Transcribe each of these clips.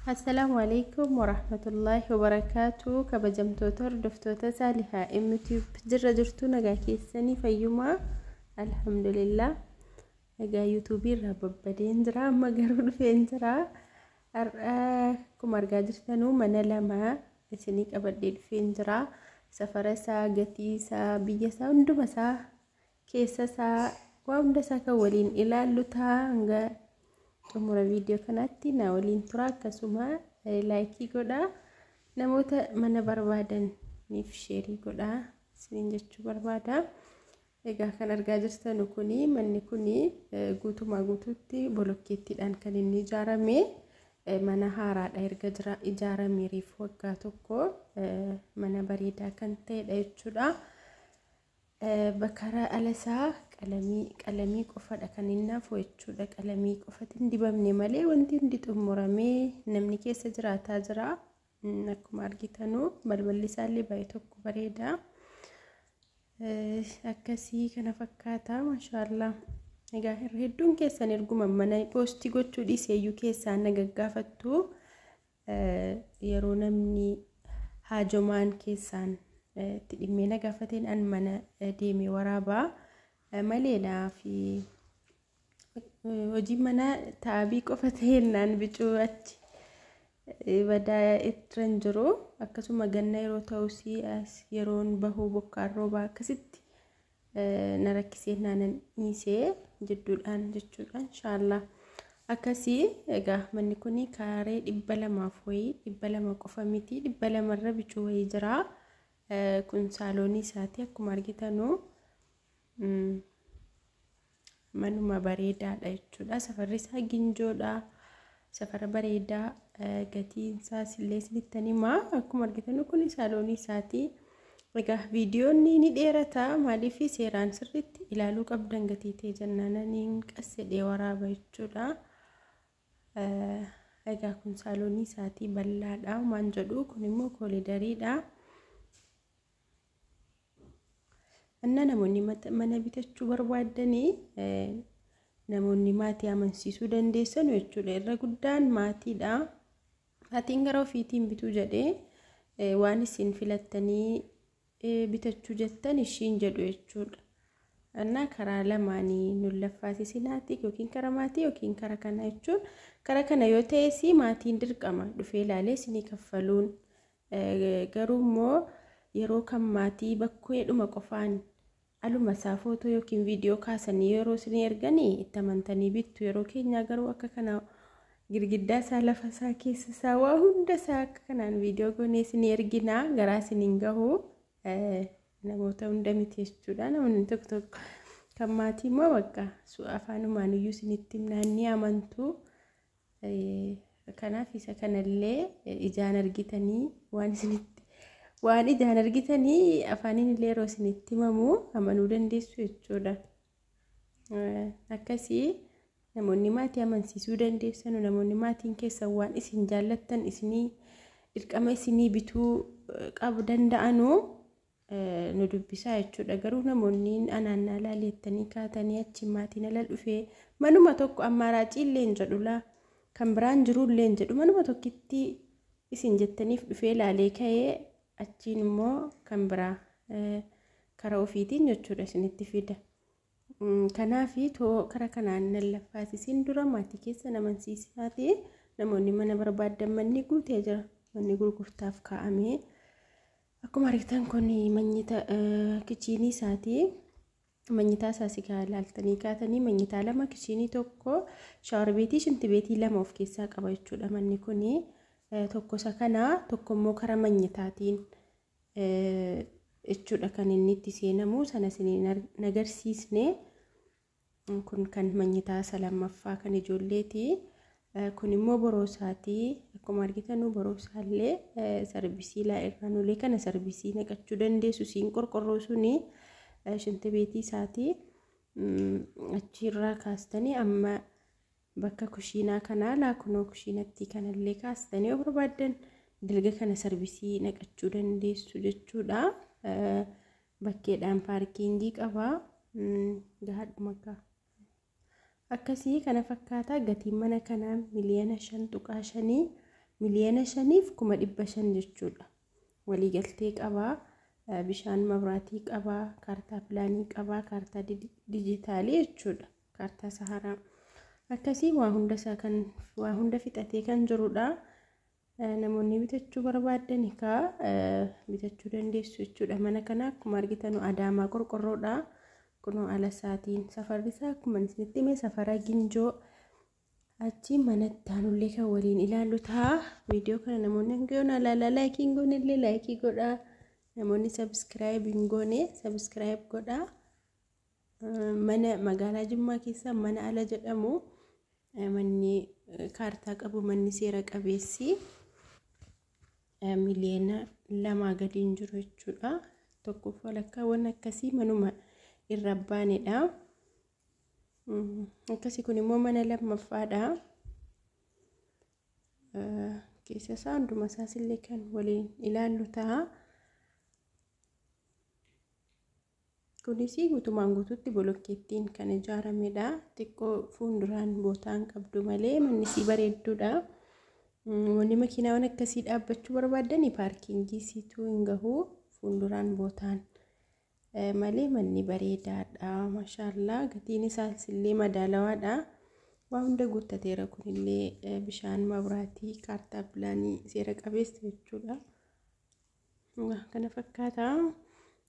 Assalamu alaikum warahmatullahi wabarakatuh. Kabajamtoota hordoftoota Saalihaa YouTube jirra jirtu nagaa keessanii fayyumaa alhamdulillah. Nagaa YouTube irraa babbadeen jira amma garuu dhufeen jira. Akkuma argaa jirtanuu mana lama isinii qabadhee dhufeen jira. Safara isaa, gatii isaa, biyya isaa, hunduma isaa, keessa isaa, waa hunda isaa kan waliin ilaallu ta'a. Xumura video kanatti na waliin tura akkasuma like godha namoota mana barbaadaniif share godha isiniin jechuu barbaada. Egaa kan argaa jirtan kuni manni kuni guutumaa guutuutti bolokkeettiidhaan kan inni ijaarame mana haaraadha erga ijaarame reef waggaa tokko mana bareedaa kan ta'edha jechuudha. Bakara alasaa qalamii qofadha kan inni hafu jechuudha. Qalamii qofatti hin dibamne malee wanti hundi xumuramee namni keessa jiraataa jira. Akkuma argitanu balballi isaallee baay'ee tokko bareeda. Akkasii kana fakkaata maashaallah. Egaa hedduun keessan erguma mana poostii gochuu dhiiseeyyuu keessaan na gaggaafattu yeroo namni haajomaan keessaan itti dhimmee na gaafateen an mana deemee waraabaa maleedhaa fi hojii mana taabii qofa ta'ennaan bicuu achi badaa itran jiru. Akkasuma ganna yeroo ta'us yeroon bahuu bokkaan roobaa akkasitti na rakkisee naanan dhiisee jidduudhaan jechuudha inshaallah. Akkasii egaa manni kuni kaaree 200 wayii 200 qofa miti 200 irra bicuu wayii jira. Kun saaloonii isaati akkuma argitanu manuma bareedaadha jechuudha. Safarri isaa ginjoodha. Safara bareedaa gatiin isaas illee isinitti himaa. Akkuma argitanu kun saaloonii isaati. Egaa viidiyoon ni dheerata maaliif seeraan sirriitti ilaaluu qabdan gatii ta'e jennaaniin qassedhee waraaba jechuudha. Egaa kun saaloonii isaati bal'aadha maan jedhu kun immoo koolidariidha. Anna namoonni mana bitachuu barbaadanii namoonni maatii amansiisuu dandeessan jechuudha. Irra guddaan maatiidha. Maatiin gara ofiitiin bituu jedhee waan isin filattanii bitachuu jettan ishiin jedhu jechuudha. Anna karaa lamaanii nullaffaasisinaati yookiin karaa maatii yookiin karaa kana jechuun karaa kana yoo ta'es maatiin dirqama dhufee ilaalee isinii kaffaluun garuu immoo yeroo kan maatii bakkeedhuma qofaan aluma isaa footoo yookiin viidiyoo kaasanii yeroo isin erganii itti amantanii bittu. Yeroo keenya garuu akka kana girgiddaa isaa lafa isaa keessa isaa waa hunda isaa akka kanaan viidiyoo goonee isin erginaa garaa isiniin gahu namoota hunda miti jechuudha. Namoonni tokko tokko kan maatii immoo bakka afaanumaan iyyuu isinitti naannii amantu. Kanaaf isa kanallee ijaan argitanii waan ijaan argitanii afaaniin illee yeroo isinitti himamu amanuu dandeessu jechuudha. Akkasii namoonni maatii amansiisuu dandeessan namoonni maatiin keessan waan isin jaallattan isinii dirqama isinii bituu qabu danda'anu nu dubbisaa jechuudha. Garuu namoonni anaannaa laaleettanii kaatanii achi maatiin ala dhufee manuma tokko ammaaraacii illee hin jedhula kan biraan jiru illee hin jedhu manuma tokkitti isin jettaniif dhufee laalee ka'ee achiin immoo kan biraa karaa ofiitiin jechuudha isinitti fida. Kanaaf karaa kanaan nallaffaasisiin dura maatii keessa amansiisaati. Namoonni mana barbaadan manni guutee jira. Manni gurgurtaaf kaa'amee akkuma argitan kun manyita kichiinii isaati. Manyitaa isaas ilaaltanii kaatanii manyitaa lama kichiinii tokko shaawar beetii shinti beetii lama of keessaa qaba jechuudha. Manni kuni tokko isa kana tokko immoo karaa manyitaatiin jechuudha kan inni itti seenamu sana isiniin agarsiisne. Kun kan manyitaa isa lammaffaa kan ijoolleeti. Kun immoo boroosaati. Akkuma argitanu boroosaallee sarbisii laa'irraan ulee kana sarbisii naqachuu dandeessu siin qorqorroo suni shinti beetii isaati. Achirraa kaastanii amma bakka kushiinaa kanaa laakunoo kushiinatti kanallee kaastanii yoo barbaadan dalga kana sarbisii naqachuu dandeessu jechuudha. Bakkeedhaan paarkiingii qaba. Gahaadhuma gaa. Akkasii kana fakkaata gatiin mana kanaa miliyoona 5.5 miliyoona 5,500 jechuudha. Waliigaltee qabaa. Bishaan mabraatii qabaa, kaartaa pilaanii qabaa, kaartaa dijitaalii jechuudha. Kaartaa saharaa. Akkasii waa hunda fixatee kan jirudha. Namoonni bitachuu barbaadan bitachuu dandeessu jechuudha. Mana kana akkuma argitan Adaamaa qorqorroodha. Kunoo ala isaatiin safarri isaa akkuma isinitti hime safara Ginjoo. Achi manatti aanullee kan waliin ilaallu ta'a. Viidiyoo kana namoonni hangayoon laayikii hin goone illee laayikii godhaa. Namoonni subscribe hin goone subscribe godhaa. Mana magaalaa Jimmaa keessa mana ala jedhamu manni kaartaa qabu manni seera qabeessi miliyoona 2 gadi hin jiru jechuudha. Tokkoof walakkaawwan akkasii manuma irra baanedha. Akkasii kun immoo mana lammaffaadha. Keessa isaa hunduma isaas illee kan waliin ilaallu ta'a. Kunis guutumaan guutuutti bolokkeettiin kan ijaaramedha. Xiqqoo fuulduraan bootaan qabdu malee manni si bareedduudha. Wanni makiinaawwan akkasii dhaabbachuu barbaadan paarkingii siituu hin gahu. Fuulduraan bootaan malee manni bareedaadha. Maashaallah gatiin isaas illee madaalawaadha. Waa hunda guuttateera kunillee bishaan mabraatii kaartaa pilaanii seera qabeessa jechuudha. Kana fakkaata.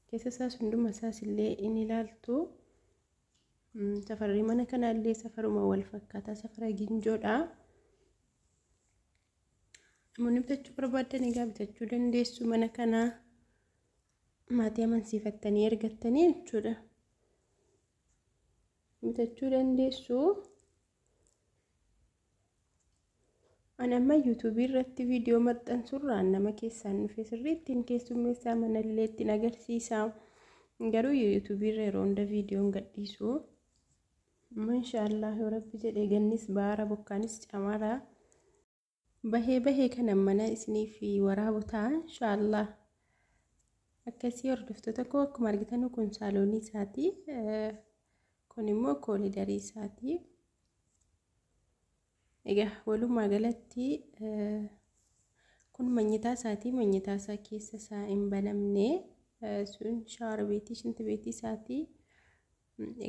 Keessa isaas hunduma isaas illee in ilaaltu. Safarri mana kanaallee safaruma wal fakkaataa safara Ginjoodha. Namoonni bitachuu barbaadan egaa bitachuu dandeessu mana kana. Maatii amansiifattanii ergattanii jechuudha. Bitachuu dandeessu. Ani amma YouTube irratti viidiyoo maxxansurraan nama keessaan dhufe sirriitti keessummeessaa manallee ittiin agarsiisa. Garuu YouTube irra yeroo hunda viidiyoon gadhiisu. Inshaallah yoo Rabbi jedhee gannis baara bokkaanis camaara. Bahee kana mana isiniif waraabu ta'a inshaallah. Akkasii hordoftoota koo akkuma argitan kun saaloonii isaati. Kun immoo koolidarii isaati. Egaa walumaa galatti kun manyitaa isaati. Manyitaa isaa keessa isaa hin banamne. Sun shaawar beetii shinti beetii isaati.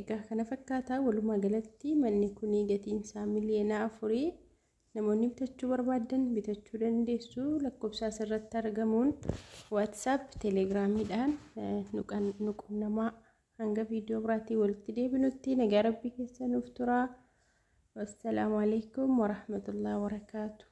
Egaa kana fakkaata walumaa galatti manni kun gatiin isaa miliyoona 4. Namoonni bitachuu barbaadan bitachuu dandeessu. Lakkoofsa asirratti argamuun WhatsApp, Telegraamiidhaan nuqunnamaa. Hanga viidiyoo biraatii walitti deebinutti nagaa Rabbii keessa nuuf turaa. Wassalamu alaikum warahmatullahi wabarakatuh.